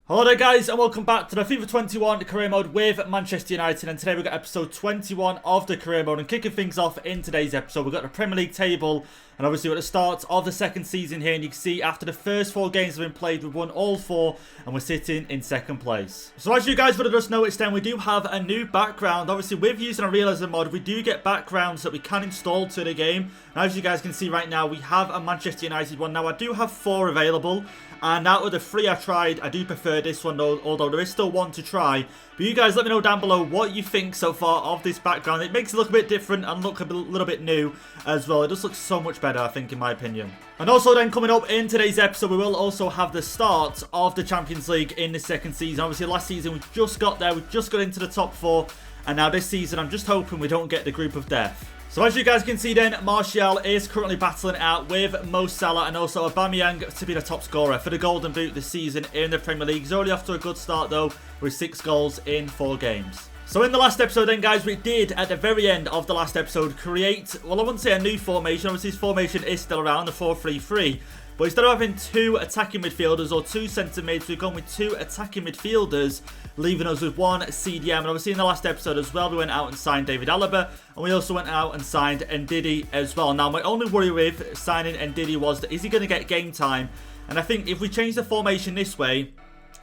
Hello there guys and welcome back to the FIFA 21 career mode with Manchester United, and today we've got episode 21 of the career mode. And kicking things off in today's episode, we've got the Premier League table, and obviously we're at the start of the second season here, and you can see after the first 4 games have been played, we've won all 4 and we're sitting in second place. So as you guys would have just noticed then, we do have a new background. Obviously with using a realism mod, we do get backgrounds that we can install to the game, and as you guys can see right now, we have a Manchester United one. Now I do have 4 available, and out of the 3 I tried, I do prefer this one though, although there is still one to try. But you guys let me know down below what you think so far of this background. It makes it look a bit different and look a little bit new as well. It just looks so much better, I think, in my opinion. And also then coming up in today's episode, we will also have the start of the Champions League in the second season. Obviously last season we just got there, we just got into the top 4. And now this season I'm just hoping we don't get the group of death. So as you guys can see then, Martial is currently battling it out with Mo Salah and also Aubameyang to be the top scorer for the Golden Boot this season in the Premier League. He's already off to a good start though, with 6 goals in 4 games. So in the last episode then guys, we did at the very end of the last episode create, well I wouldn't say a new formation, obviously his formation is still around, the 4-3-3. But instead of having 2 attacking midfielders or 2 centre mids, we've gone with 2 attacking midfielders, leaving us with 1 CDM. And obviously in the last episode as well, we went out and signed David Alaba, and we also went out and signed Ndidi as well. Now my only worry with signing Ndidi was that is he going to get game time? And I think if we change the formation this way,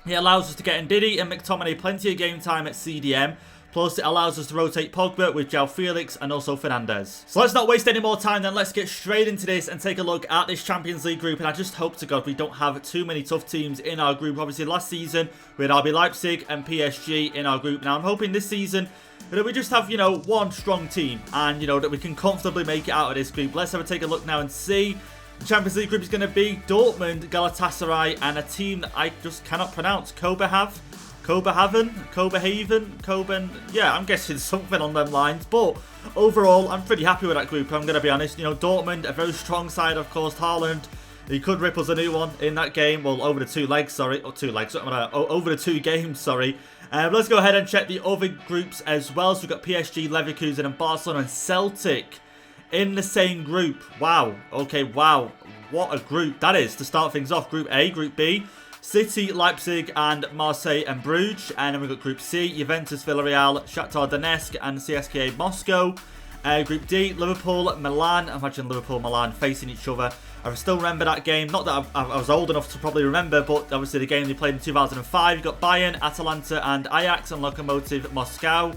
it allows us to get Ndidi and McTominay plenty of game time at CDM. Plus, it allows us to rotate Pogba with João Felix and also Fernandes. So let's not waste any more time then. Let's get straight into this and take a look at this Champions League group. And I just hope to God we don't have too many tough teams in our group. Obviously, last season we had RB Leipzig and PSG in our group. Now, I'm hoping this season that we just have, you know, one strong team. And, you know, that we can comfortably make it out of this group. Let's have a take a look now and see. The Champions League group is going to be Dortmund, Galatasaray, and a team that I just cannot pronounce. Copenhagen, yeah, I'm guessing something on them lines. But overall, I'm pretty happy with that group, I'm going to be honest. You know, Dortmund, a very strong side, of course. Haaland, he could rip us a new one in that game. Well, over the 2 legs, sorry. Or 2 legs, over the 2 games, sorry. Let's go ahead and check the other groups as well. So we've got PSG, Leverkusen, and Barcelona and Celtic in the same group. Wow. Okay, wow. What a group that is to start things off. Group A, Group B, City, Leipzig, and Marseille and Bruges. And then we've got Group C, Juventus, Villarreal, Shakhtar Donetsk, and CSKA Moscow. Group D, Liverpool, Milan. Imagine Liverpool, Milan facing each other. I still remember that game. Not that I was old enough to probably remember, but obviously the game they played in 2005. You've got Bayern, Atalanta, and Ajax, and Lokomotiv Moscow.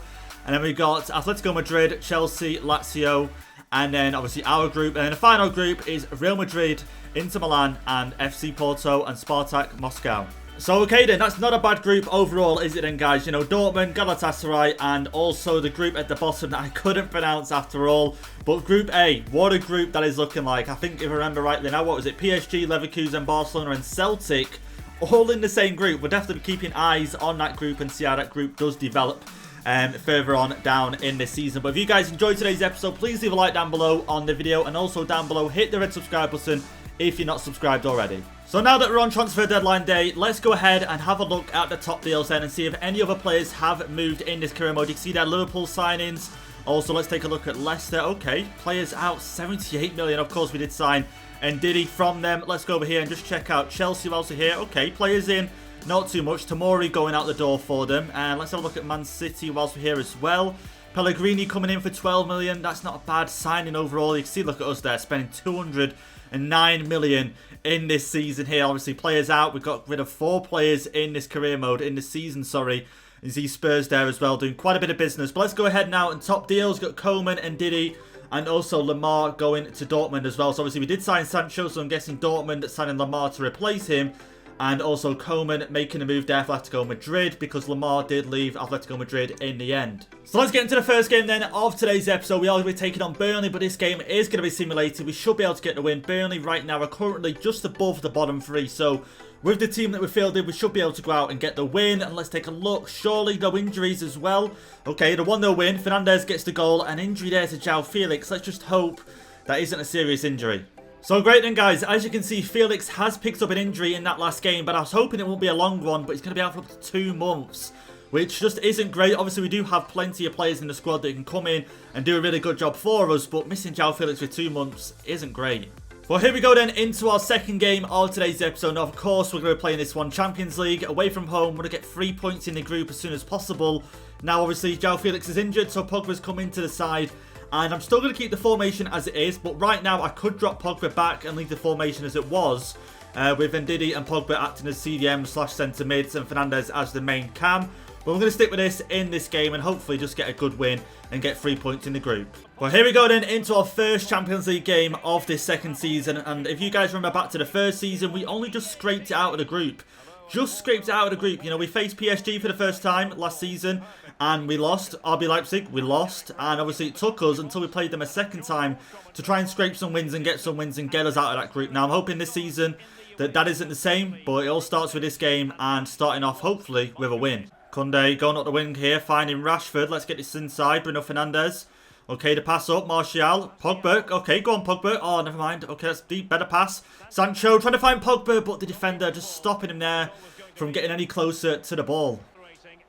And then we've got Atletico Madrid, Chelsea, Lazio, and then obviously our group. And then the final group is Real Madrid, Inter Milan, and FC Porto and Spartak Moscow. So okay then, that's not a bad group overall, is it then guys? You know, Dortmund, Galatasaray, and also the group at the bottom that I couldn't pronounce after all. But Group A, what a group that is looking like. I think if I remember rightly now, what was it? PSG, Leverkusen, Barcelona, and Celtic, all in the same group. We'll definitely be keeping eyes on that group and see how that group does develop further on down in this season. But if you guys enjoyed today's episode, please leave a like down below on the video, and also down below hit the red subscribe button if you're not subscribed already. So now that we're on transfer deadline day, let's go ahead and have a look at the top deals then and see if any other players have moved in this career mode. You can see there Liverpool signings. Also, let's take a look at Leicester. Okay, players out 78 million. Of course, we did sign Ndidi from them. Let's go over here and just check out Chelsea also here. Okay, players in. Not too much. Tomori going out the door for them. And let's have a look at Man City whilst we're here as well. Pellegrini coming in for 12 million. That's not a bad signing overall. You can see, look at us there, spending 209 million in this season here. Obviously, players out. We've got rid of 4 players in this career mode, in this season, sorry. You see Spurs there as well, doing quite a bit of business. But let's go ahead now and top deals. Got Coman and Ndidi, and also Lamar going to Dortmund as well. So obviously, we did sign Sancho, so I'm guessing Dortmund signing Lamar to replace him. And also Coman making a move to Atletico Madrid, because Lamar did leave Atletico Madrid in the end. So let's get into the first game then of today's episode. We are going to be taking on Burnley, but this game is going to be simulated. We should be able to get the win. Burnley right now are currently just above the bottom 3. So with the team that we fielded, we should be able to go out and get the win. And let's take a look. Surely no injuries as well. Okay, the 1-0 win. Fernandes gets the goal. An injury there to João Felix. Let's just hope that isn't a serious injury. So great then guys, as you can see Felix has picked up an injury in that last game, but I was hoping it won't be a long one, but he's going to be out for up to 2 months, which just isn't great. Obviously we do have plenty of players in the squad that can come in and do a really good job for us, but missing João Felix for 2 months isn't great. Well, here we go then into our second game of today's episode. Now, of course, we're going to be playing this one, Champions League, away from home. We're going to get 3 points in the group as soon as possible. Now, obviously, João Felix is injured, so Pogba's come into the side. And I'm still going to keep the formation as it is, but right now I could drop Pogba back and leave the formation as it was. With Ndidi and Pogba acting as CDM/centre mids and Fernandes as the main cam. But we're going to stick with this in this game and hopefully just get a good win and get 3 points in the group. Well, here we go then into our first Champions League game of this second season. And if you guys remember back to the first season, we only just scraped it out of the group. Just scraped it out of the group. You know, we faced PSG for the first time last season and we lost. RB Leipzig, we lost. And obviously it took us until we played them a second time to try and scrape some wins and get some wins and get us out of that group. Now, I'm hoping this season that isn't the same, but it all starts with this game and starting off hopefully with a win. Koundé going up the wing here, finding Rashford. Let's get this inside. Bruno Fernandes. Okay, the pass up. Martial. Pogba. Okay, go on, Pogba. Oh, never mind. Okay, that's deep. Better pass. Sancho trying to find Pogba, but the defender just stopping him there from getting any closer to the ball.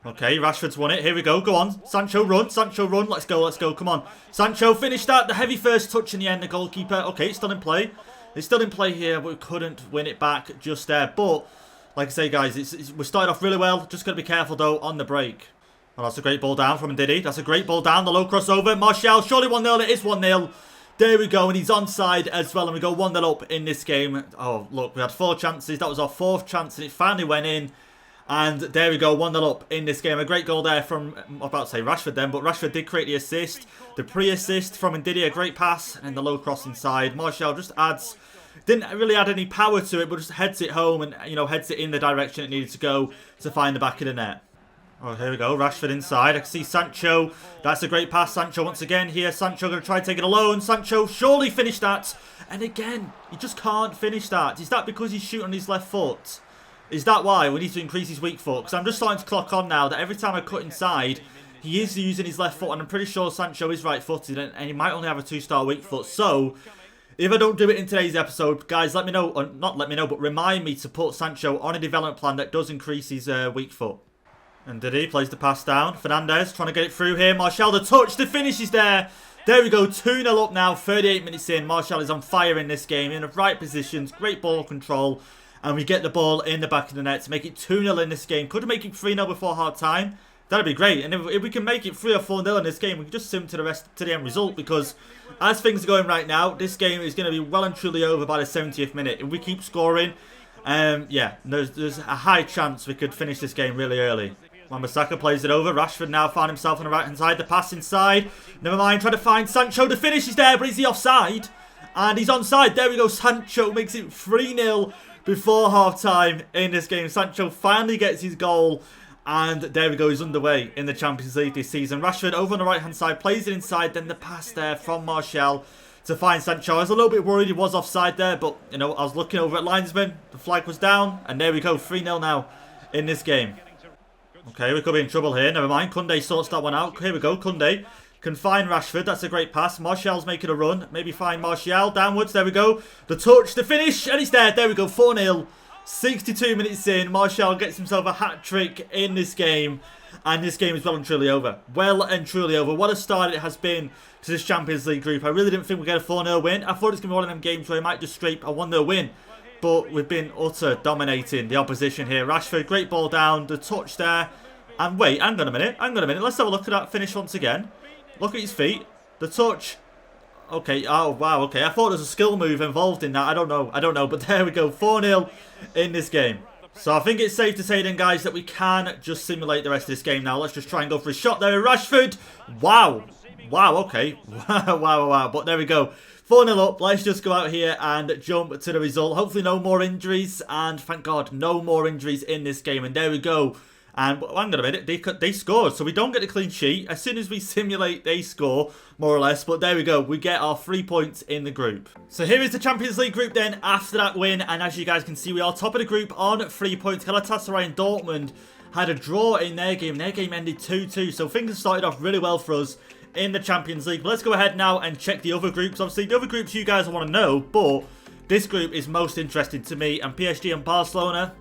Okay, Rashford's won it. Here we go. Go on. Sancho, run. Sancho, run. Let's go. Let's go. Come on. Starcho finished that. The heavy first touch in the end. The goalkeeper. Okay, it's still in play. It's still in play here, but we couldn't win it back just there. But like I say, guys, we started off really well. Just got to be careful, though, on the break. Well, that's a great ball down from Ndidi. That's a great ball down. The low crossover. Martial, surely 1-0. It is 1-0. There we go. And he's onside as well. And we go 1-0 up in this game. Oh, look, we had 4 chances. That was our 4th chance. And it finally went in. And there we go. 1-0 up in this game. A great goal there from, I'm about to say Rashford then. But Rashford did create the assist. The pre-assist from Ndidi. A great pass. And the low cross inside. Martial just adds... Didn't really add any power to it, but just heads it home and, you know, heads it in the direction it needed to go to find the back of the net. Oh, here we go. Rashford inside. I can see Sancho. That's a great pass. Sancho once again here. Sancho going to try and take it alone. Sancho surely finished that. And again, he just can't finish that. Is that because he's shooting on his left foot? Is that why we need to increase his weak foot? Because I'm just starting to clock on now that every time I cut inside, he is using his left foot. And I'm pretty sure Sancho is right-footed and he might only have a 2-star weak foot. So... if I don't do it in today's episode, guys, let me know, or not let me know, but remind me to put Sancho on a development plan that does increase his weak foot. And Ndidi plays the pass down. Fernandes trying to get it through here. Martial, the touch, the finish is there. There we go, 2-0 up now, 38 minutes in. Martial is on fire in this game, in the right positions, great ball control. And we get the ball in the back of the net to make it 2-0 in this game. Could make it 3-0 before half-time. That'd be great. And if we can make it 3 or 4-0 in this game, we can just sim to the end result. Because as things are going right now, this game is going to be well and truly over by the 70th minute. If we keep scoring, yeah, there's a high chance we could finish this game really early. Wan-Bissaka plays it over. Rashford now found himself on the right-hand side. The pass inside. Never mind, trying to find Sancho. The finish is there, but is he offside? And he's onside. There we go. Sancho makes it 3-0 before half-time in this game. Sancho finally gets his goal. And there we go, he's underway in the Champions League this season. Rashford over on the right-hand side, plays it inside. Then the pass there from Martial to find Sancho. I was a little bit worried he was offside there, but, you know, I was looking over at linesman. The flag was down, and there we go, 3-0 now in this game. Okay, we could be in trouble here. Never mind, Koundé sorts that one out. Here we go, Koundé can find Rashford. That's a great pass. Martial's making a run. Maybe find Martial downwards. There we go. The touch, the finish, and it's there. There we go, 4-0. 62 minutes in, Martial gets himself a hat-trick in this game. And this game is well and truly over. Well and truly over. What a start it has been to this Champions League group. I really didn't think we'd get a 4-0 win. I thought it was going to be one of them games where we might just scrape a 1-0 win. But we've been utter dominating the opposition here. Rashford, great ball down. The touch there. And wait, hang on a minute. Hang on a minute. Let's have a look at that finish once again. Look at his feet. The touch. Okay, oh wow, okay. I thought there was a skill move involved in that. I don't know. But there we go, 4-0 in this game. So I think it's safe to say then, guys, that we can just simulate the rest of this game now. Let's just try and go for a shot there. Rashford. Wow. Wow, okay. Wow. But there we go. 4-0 up. Let's just go out here and jump to the result. Hopefully no more injuries. And thank God, no more injuries in this game. And there we go. And hang on a minute, they scored, so we don't get a clean sheet. As soon as we simulate, they score, more or less. But there we go, we get our 3 points in the group. So here is the Champions League group then, after that win. And as you guys can see, we are top of the group on 3 points. Galatasaray and Dortmund had a draw in their game. Their game ended 2-2, so things have started off really well for us in the Champions League. But let's go ahead now and check the other groups. Obviously, the other groups you guys want to know, but this group is most interesting to me. And PSG and Barcelona,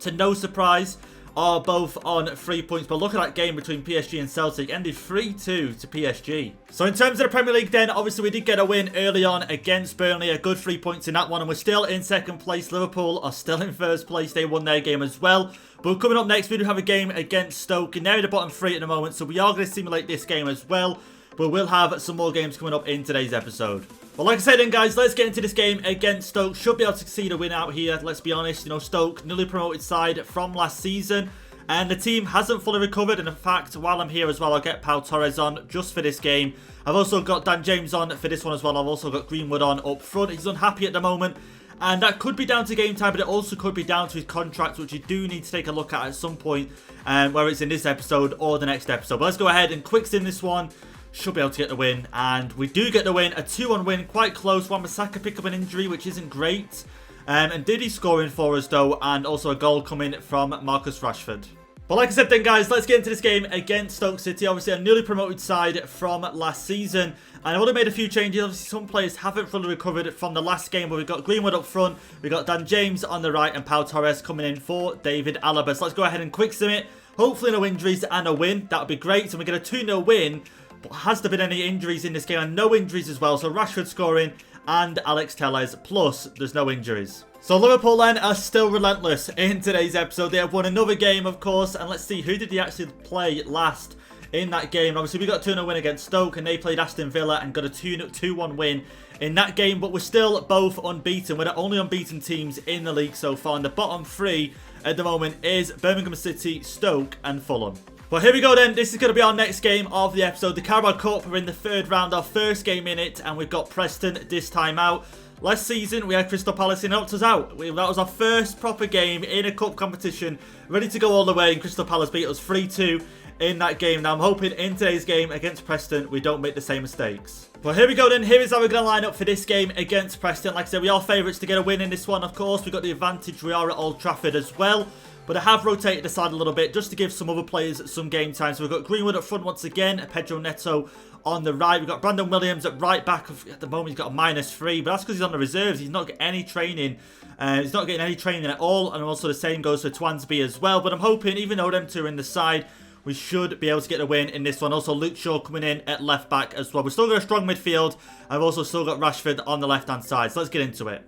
to no surprise, are both on 3 points. But look at that game between PSG and Celtic. Ended 3-2 to PSG. So in terms of the Premier League then, obviously we did get a win early on against Burnley. A good 3 points in that one. And we're still in second place. Liverpool are still in first place. They won their game as well. But coming up next, we do have a game against Stoke. And they're in the bottom 3 at the moment. So we are going to simulate this game as well. But we'll have some more games coming up in today's episode. Well, like I said then, guys, let's get into this game against Stoke. Should be able to see the win out here. Let's be honest, you know, Stoke, newly promoted side from last season. And the team hasn't fully recovered. And in fact, while I'm here as well, I'll get Pau Torres on just for this game. I've also got Dan James on for this one as well. I've also got Greenwood on up front. He's unhappy at the moment. And that could be down to game time, but it also could be down to his contract, which you do need to take a look at some point, whether it's in this episode or the next episode. But let's go ahead and quick sim this one. Should be able to get the win, and we do get the win. A 2-1 win, quite close. Wan-Bissaka pick up an injury, which isn't great. And Diddy scoring for us, though, and also a goal coming from Marcus Rashford. But like I said then, guys, let's get into this game against Stoke City. Obviously, a newly promoted side from last season. And I would have made a few changes. Obviously, some players haven't fully recovered from the last game where we got Greenwood up front. We got Dan James on the right and Pau Torres coming in for David Alaba. So let's go ahead and quick sim it. Hopefully no injuries and a win. That would be great. So we get a 2-0 win. But has there been any injuries in this game? And no injuries as well. So Rashford scoring and Alex Telles. Plus, there's no injuries. So Liverpool then are still relentless in today's episode. They have won another game, of course. And let's see, who did they actually play last in that game? Obviously, we got a 2-0 win against Stoke. And they played Aston Villa and got a 2-1 win in that game. But we're still both unbeaten. We're the only unbeaten teams in the league so far. And the bottom 3 at the moment is Birmingham City, Stoke and Fulham. Well, here we go then. This is going to be our next game of the episode. The Carabao Cup. We're in the 3rd round, our first game in it. And we've got Preston this time out. Last season, we had Crystal Palace and knocked us out. That was our first proper game in a cup competition. Ready to go all the way. And Crystal Palace beat us 3-2 in that game. Now, I'm hoping in today's game against Preston, we don't make the same mistakes. Well, here we go then. Here is how we're going to line up for this game against Preston. Like I said, we are favourites to get a win in this one, of course. We've got the advantage. We are at Old Trafford as well. But I have rotated the side a little bit just to give some other players some game time. So we've got Greenwood up front once again. Pedro Neto on the right. We've got Brandon Williams at right back. At the moment, he's got a -3. But that's because he's on the reserves. He's not getting any training. He's not getting any training at all. And also the same goes for Twansby as well. But I'm hoping, even though them two are in the side, we should be able to get a win in this one. Also, Luke Shaw coming in at left back as well. We've still got a strong midfield. I've also still got Rashford on the left-hand side. So let's get into it.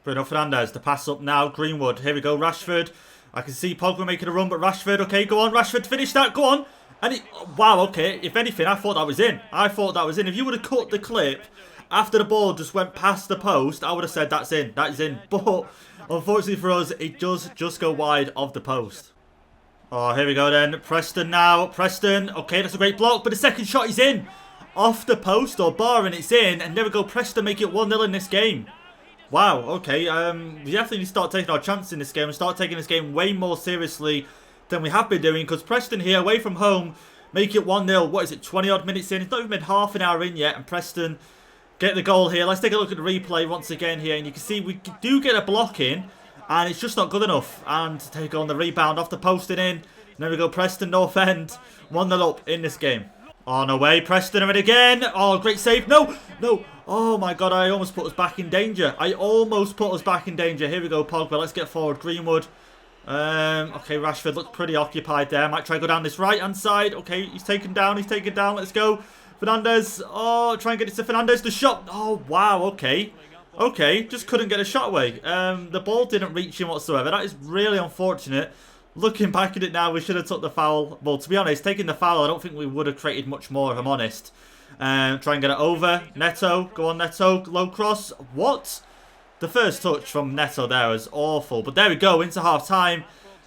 Bruno Fernandes, the pass up now. Greenwood. Here we go. Rashford. I can see Pogba making a run, but Rashford, okay, go on, Rashford, finish that, go on. And he, wow, okay, if anything, I thought that was in. I thought that was in. If you would have cut the clip after the ball just went past the post, I would have said that's in, that is in. But unfortunately for us, it does just go wide of the post. Oh, here we go then. Preston now, Preston, okay, that's a great block, but the second shot is in. Off the post or bar, and it's in, and there we go, Preston make it 1-0 in this game. Wow, okay, we definitely need to start taking our chances in this game and start taking this game way more seriously than we have been doing, because Preston here, away from home, make it 1-0. What is it, 20-odd minutes in? It's not even been half an hour in yet, and Preston get the goal here. Let's take a look at the replay once again here, and you can see we do get a block in, and it's just not good enough. And to take on the rebound off the post and in. And there we go, Preston North End, 1-0 up in this game. Oh, no way, Preston are in again. Oh, great save. No, no. Oh, my God, I almost put us back in danger. I almost put us back in danger. Here we go, Pogba. Let's get forward. Greenwood. Okay, Rashford looks pretty occupied there. Might try to go down this right-hand side. Okay, he's taken down. He's taken down. Let's go. Fernandes. Oh, try and get it to Fernandes. The shot. Oh, wow. Okay. Okay, just couldn't get a shot away. The ball didn't reach him whatsoever. That is really unfortunate. Looking back at it now, we should have took the foul. Well, to be honest, taking the foul, I don't think we would have created much more, if I'm honest. Try and get it over. Neto. Go on, Neto. Low cross. What? The first touch from Neto there was awful. But there we go, into half-time.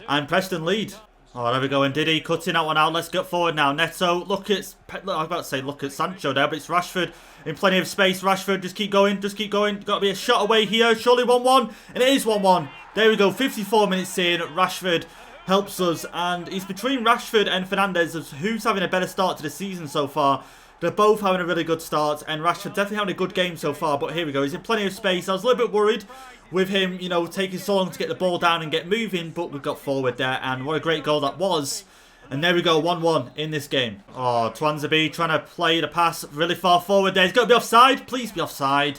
And Preston lead. Oh, there we go. And Diddy cutting that one out. Let's get forward now. Neto. Look at... I was about to say look at Sancho there, but it's Rashford in plenty of space. Rashford, just keep going. Just keep going. Got to be a shot away here. Surely 1-1. And it is 1-1. There we go. 54 minutes in. Rashford helps us. And it's between Rashford and Fernandes as who's having a better start to the season so far. They're both having a really good start, and Rashford definitely having a good game so far, but here we go. He's in plenty of space. I was a little bit worried with him, you know, taking so long to get the ball down and get moving, but we've got forward there, and what a great goal that was. And there we go, 1-1 in this game. Oh, Twansby trying to play the pass really far forward there. He's got to be offside. Please be offside.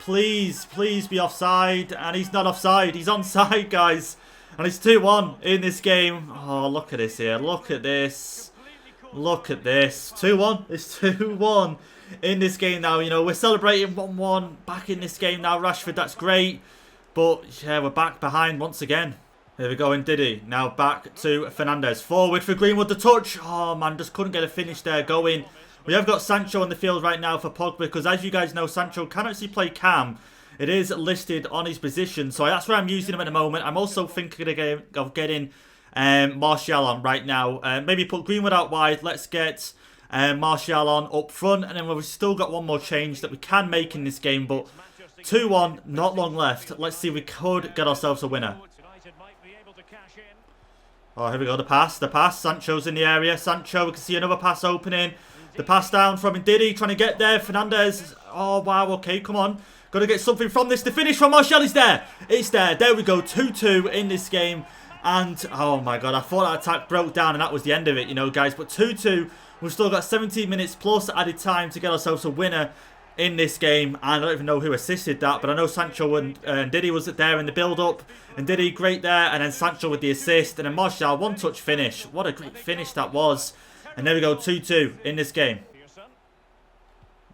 Please, please be offside. And he's not offside. He's onside, guys. And it's 2-1 in this game. Oh, look at this here. Look at this. Look at this. 2-1. It's 2-1 in this game now. You know, we're celebrating 1-1 back in this game now. Rashford, that's great. But, yeah, we're back behind once again. Here we go in Diddy. Now back to Fernandes. Forward for Greenwood. The touch. Oh, man, just couldn't get a finish there going. We have got Sancho on the field right now for Pogba. Because, as you guys know, Sancho can actually play cam. It is listed on his position, so that's where I'm using him at the moment. I'm also thinking of getting Martial on right now. Maybe put Greenwood out wide. Let's get Martial on up front, and then we've still got one more change that we can make in this game. But 2-1, not long left. Let's see if we could get ourselves a winner. Oh, here we go. The pass. The pass. Sancho's in the area. Sancho, we can see another pass opening. The pass down from Ndidi, trying to get there. Fernandes. Oh, wow. Okay, come on. Got to get something from this. The finish from Martial is there. It's there. There we go. 2-2 in this game. And, oh my God, I thought that attack broke down and that was the end of it, you know, guys. But 2-2. We've still got 17 minutes plus added time to get ourselves a winner in this game. And I don't even know who assisted that, but I know Sancho and Diddy was there in the build-up. And Diddy, great there. And then Sancho with the assist. And then Martial, one-touch finish. What a great finish that was. And there we go. 2-2 in this game.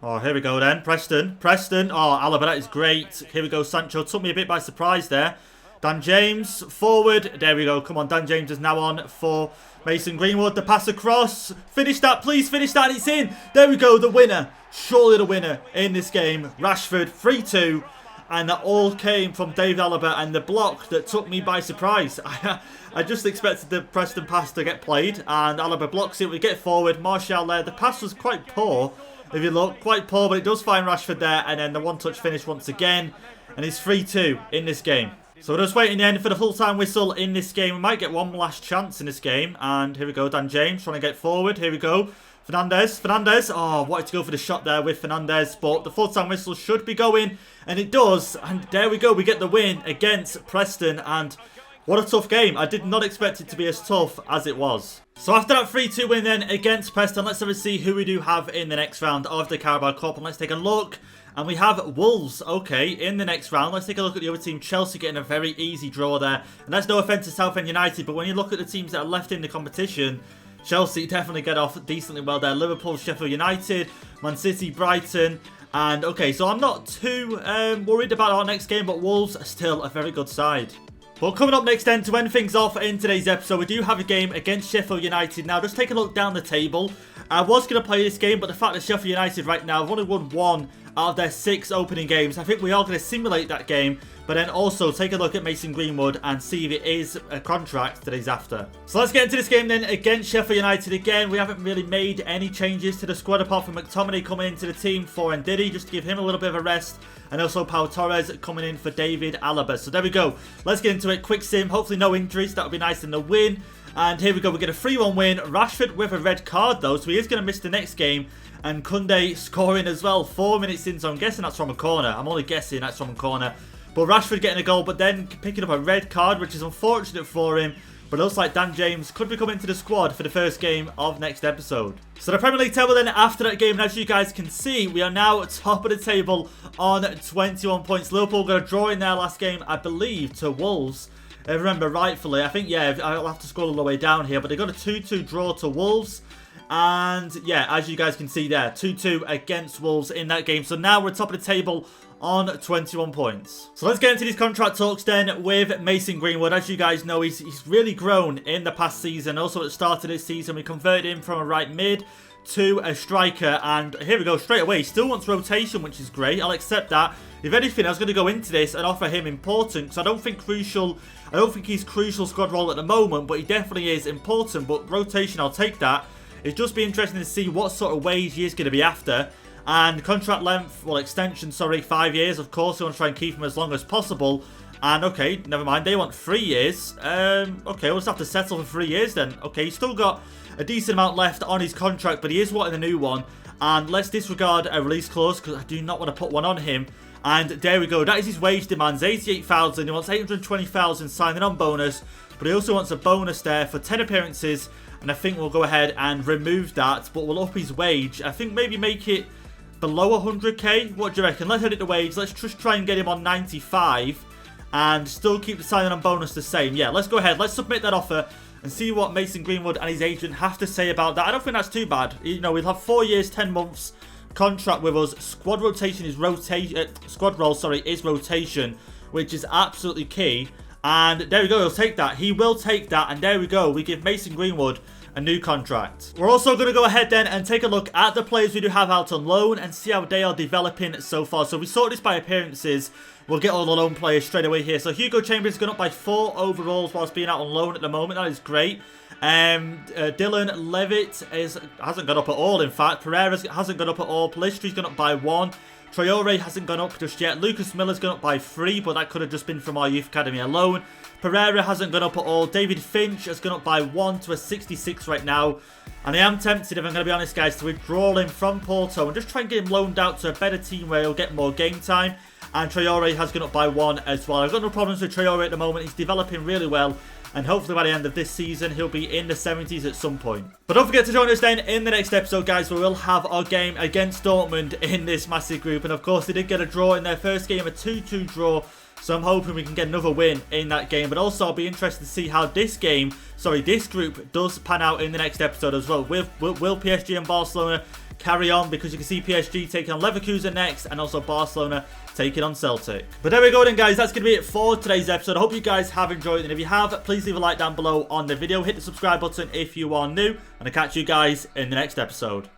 Oh, here we go then. Preston. Oh, Alaba, that is great. Here we go. Sancho took me a bit by surprise there. Dan James, forward. There we go. Come on, Dan James is now on for Mason Greenwood. The pass across. Finish that, please. Finish that. It's in. There we go. The winner. Surely the winner in this game. Rashford, 3-2. And that all came from David Alaba and the block that took me by surprise. I just expected the Preston pass to get played. And Alaba blocks it. We get forward. Martial there. The pass was quite poor. If you look, quite poor, but it does find Rashford there. And then the one-touch finish once again. And it's 3-2 in this game. So we're just waiting the end for the full-time whistle in this game. We might get one last chance in this game. And here we go, Dan James trying to get forward. Here we go. Fernandes. Oh, wanted to go for the shot there with Fernandes. But the full-time whistle should be going. And it does. And there we go. We get the win against Preston. And what a tough game. I did not expect it to be as tough as it was. So after that 3-2 win then against Preston, let's have a see who we do have in the next round of the Carabao Cup. And let's take a look. And we have Wolves, okay, in the next round. Let's take a look at the other team. Chelsea getting a very easy draw there. And that's no offence to Southend United, but when you look at the teams that are left in the competition, Chelsea definitely get off decently well there. Liverpool, Sheffield United, Man City, Brighton. And, okay, so I'm not too worried about our next game, but Wolves are still a very good side. Well, coming up next then, to end things off in today's episode, we do have a game against Sheffield United. Now, just take a look down the table. I was going to play this game, but the fact that Sheffield United right now have only won 1 out of their 6 opening games, I think we are going to simulate that game, but then also take a look at Mason Greenwood and see if it is a contract that he's after. So let's get into this game then against Sheffield United again. We haven't really made any changes to the squad apart from McTominay coming into the team for Ndidi, just to give him a little bit of a rest. And also Pau Torres coming in for David Alaba. So there we go. Let's get into it. Quick sim. Hopefully no injuries. That would be nice in the win. And here we go. We get a 3-1 win. Rashford with a red card though. So he is going to miss the next game. And Kunde scoring as well. 4 minutes in. So I'm guessing that's from a corner. I'm only guessing that's from a corner. But Rashford getting a goal. But then picking up a red card, which is unfortunate for him. But it looks like Dan James could be coming to the squad for the first game of next episode. So the Premier League table then after that game, and as you guys can see, we are now at top of the table on 21 points. Liverpool got a draw in their last game, I believe, to Wolves. If I remember rightfully. I think, yeah, I'll have to scroll all the way down here. But they got a 2-2 draw to Wolves. And, yeah, as you guys can see there, 2-2 against Wolves in that game. So now we're top of the table on 21 points. So let's get into these contract talks then with Mason Greenwood. As you guys know, he's really grown in the past season. Also at the start of this season, we converted him from a right mid to a striker. And here we go, straight away. He still wants rotation, which is great. I'll accept that. If anything, I was going to go into this and offer him important, because I don't think he's crucial squad role at the moment, but he definitely is important. But rotation, I'll take that. It'd just be interesting to see what sort of wage he is going to be after. And contract length, well, extension, sorry, 5 years. Of course, they want to try and keep him as long as possible. And, okay, never mind. They want 3 years. Okay, we'll just have to settle for 3 years then. Okay, he's still got a decent amount left on his contract, but he is wanting a new one. And let's disregard a release clause, because I do not want to put one on him. And there we go. That is his wage demands, 88,000. He wants 820,000 signing on bonus. But he also wants a bonus there for 10 appearances. And I think we'll go ahead and remove that. But we'll up his wage. I think maybe make it below 100k. What do you reckon? Let's edit the wage. Let's just try and get him on 95. and still keep the signing on bonus the same. Yeah, let's go ahead. Let's submit that offer and see what Mason Greenwood and his agent have to say about that. I don't think that's too bad. You know, we'll have 4 years, 10 months contract with us. Squad rotation is squad role, sorry, is rotation, which is absolutely key. And there we go, he'll take that. He will take that, and there we go. We give Mason Greenwood a new contract. We're also going to go ahead then and take a look at the players we do have out on loan and see how they are developing so far. So we sort this by appearances. We'll get all the loan players straight away here. So Hugo Chamberlain's gone up by 4 overalls whilst being out on loan at the moment. That is great. Dylan Levitt hasn't gone up at all, in fact. Pereira hasn't gone up at all. Palistri's gone up by 1. Traore hasn't gone up just yet. Lucas Miller's gone up by 3, but that could have just been from our youth academy alone. Pereira hasn't gone up at all. David Finch has gone up by 1 to a 66 right now. And I am tempted, if I'm going to be honest, guys, to withdraw him from Porto and just try and get him loaned out to a better team where he'll get more game time. And Traore has gone up by 1 as well. I've got no problems with Traore at the moment. He's developing really well. And hopefully by the end of this season, he'll be in the 70s at some point. But don't forget to join us then in the next episode, guys, where we'll have our game against Dortmund in this massive group. And of course, they did get a draw in their first game, a 2-2 draw. So I'm hoping we can get another win in that game. But also, I'll be interested to see how this group does pan out in the next episode as well. Will PSG and Barcelona carry on? Because you can see PSG taking on Leverkusen next, and also Barcelona taking on Celtic. But there we go then, guys. That's going to be it for today's episode. I hope you guys have enjoyed it. And if you have, please leave a like down below on the video. Hit the subscribe button if you are new. And I'll catch you guys in the next episode.